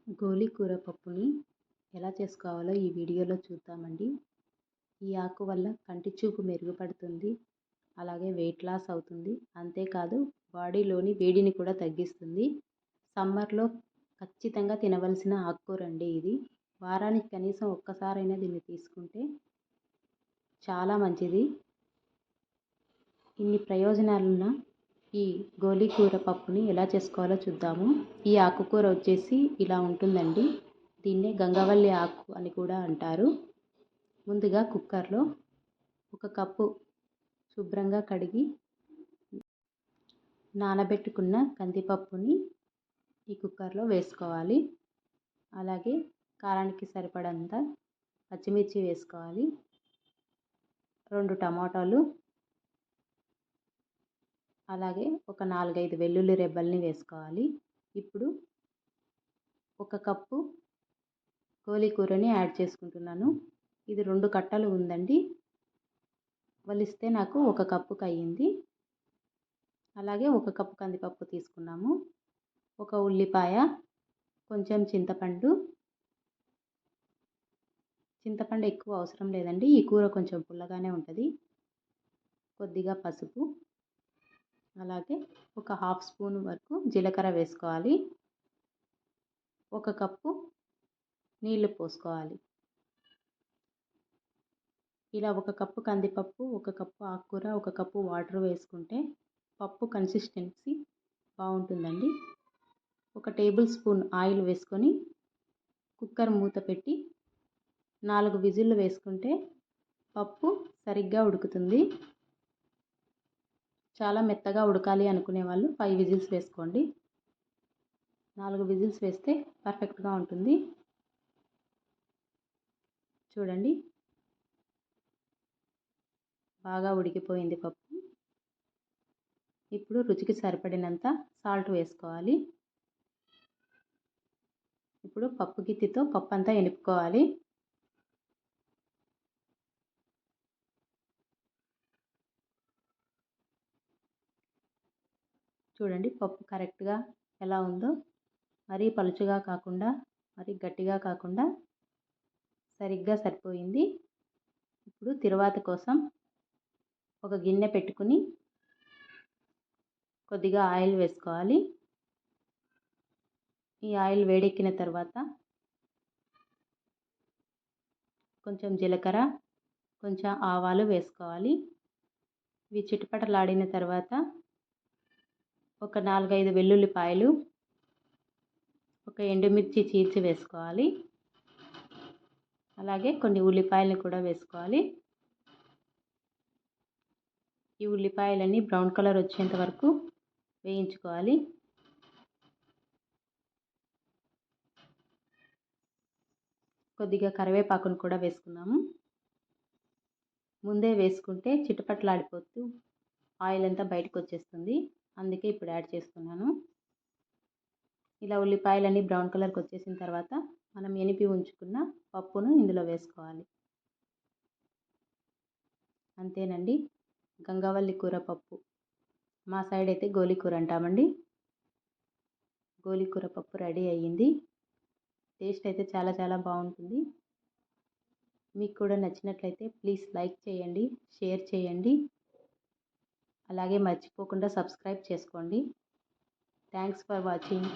గోలి కూర పప్పుని ఎలా చేసుకోవాలో ఈ వీడియోలో చూద్దామండి. ఈ ఆకు వల్ల కంటి చూపు మెరుగుపడుతుంది, అలాగే వెయిట్ లాస్ అవుతుంది. అంతేకాదు బాడీలోని వేడిని కూడా తగ్గిస్తుంది. సమ్మర్లో ఖచ్చితంగా తినవలసిన ఆకుకూర అండి ఇది. వారానికి కనీసం ఒక్కసారైనా దీన్ని తీసుకుంటే చాలా మంచిది. ఇన్ని ప్రయోజనాలున్న ఈ గోలి కూర పప్పుని ఎలా చేసుకోవాలో చూద్దాము. ఈ ఆకుకూర వచ్చేసి ఇలా ఉంటుందండి. దీన్నే గంగవల్లి ఆకు అని కూడా అంటారు. ముందుగా కుక్కర్లో 1 కప్పు శుభ్రంగా కడిగి నానబెట్టుకున్న కందిపప్పుని ఈ కుక్కర్లో వేసుకోవాలి. అలాగే కారానికి సరిపడంత పచ్చిమిర్చి వేసుకోవాలి. 2 టమాటాలు, అలాగే ఒక 4-5 వెల్లుల్లి రెబ్బల్ని వేసుకోవాలి. ఇప్పుడు 1 కప్పు గోలి కూరని యాడ్ చేసుకుంటున్నాను. ఇది 2 కట్టలు ఉందండి. వలిస్తే నాకు 1 కప్పుకి అయ్యింది. అలాగే 1 కప్పు కందిపప్పు తీసుకున్నాము. 1 ఉల్లిపాయ, కొంచెం చింతపండు ఎక్కువ అవసరం లేదండి. ఈ కూర కొంచెం పుల్లగానే ఉంటుంది. కొద్దిగా పసుపు, అలాగే ఒక 1/2 స్పూన్ వరకు జీలకర్ర వేసుకోవాలి. 1 కప్పు నీళ్లు పోసుకోవాలి. ఇలా 1 కప్పు కందిపప్పు, 1 కప్పు ఆకుకూర, 1 కప్పు వాటర్ వేసుకుంటే పప్పు కన్సిస్టెన్సీ బాగుంటుందండి. 1 టేబుల్ స్పూన్ ఆయిల్ వేసుకొని కుక్కర్ మూత పెట్టి 4 విజిల్లు వేసుకుంటే పప్పు సరిగ్గా ఉడుకుతుంది. చాలా మెత్తగా ఉడకాలి అనుకునే వాళ్ళు 5 విజిల్స్ వేసుకోండి. 4 విజిల్స్ వేస్తే పర్ఫెక్ట్గా ఉంటుంది. చూడండి, బాగా ఉడికిపోయింది పప్పు. ఇప్పుడు రుచికి సరిపడినంత సాల్ట్ వేసుకోవాలి. ఇప్పుడు పప్పు గిత్తితో పప్పు అంతా ఎనుపుకోవాలి. చూడండి పప్పు కరెక్ట్గా ఎలా ఉందో. మరీ పలుచగా కాకుండా, మరీ గట్టిగా కాకుండా సరిగ్గా సరిపోయింది. ఇప్పుడు తిరువాత కోసం ఒక గిన్నె పెట్టుకుని కొద్దిగా ఆయిల్ వేసుకోవాలి. ఈ ఆయిల్ వేడెక్కిన తర్వాత కొంచెం జీలకర్ర, కొంచెం ఆవాలు వేసుకోవాలి. ఇవి చిటపటలాడిన తర్వాత ఒక 4-5 వెల్లుల్లిపాయలు, ఒక ఎండుమిర్చి చీల్చి వేసుకోవాలి. అలాగే కొన్ని ఉల్లిపాయలను కూడా వేసుకోవాలి. ఈ ఉల్లిపాయలన్నీ బ్రౌన్ కలర్ వచ్చేంత వరకు వేయించుకోవాలి. కొద్దిగా కరివేపాకును కూడా వేసుకున్నాము. ముందే వేసుకుంటే చిటపటలాడిపోతూ ఆయిల్ అంతా బయటకు వచ్చేస్తుంది. అందుకే ఇప్పుడు యాడ్ చేస్తున్నాను. ఇలా ఉల్లిపాయలన్నీ బ్రౌన్ కలర్కి వచ్చేసిన తర్వాత మనం ఎనిపి ఉంచుకున్న పప్పును ఇందులో వేసుకోవాలి. అంతేనండి, గంగవల్లి కూర పప్పు. మా సైడ్ అయితే గోలి కూర అంటామండి. గోలి కూర పప్పు రెడీ అయ్యింది. టేస్ట్ అయితే చాలా చాలా బాగుంటుంది. మీకు కూడా నచ్చినట్లయితే ప్లీజ్ లైక్ చేయండి, షేర్ చేయండి. అలాగే మర్చిపోకుండా సబ్స్క్రైబ్ చేసుకోండి. Thanks for watching.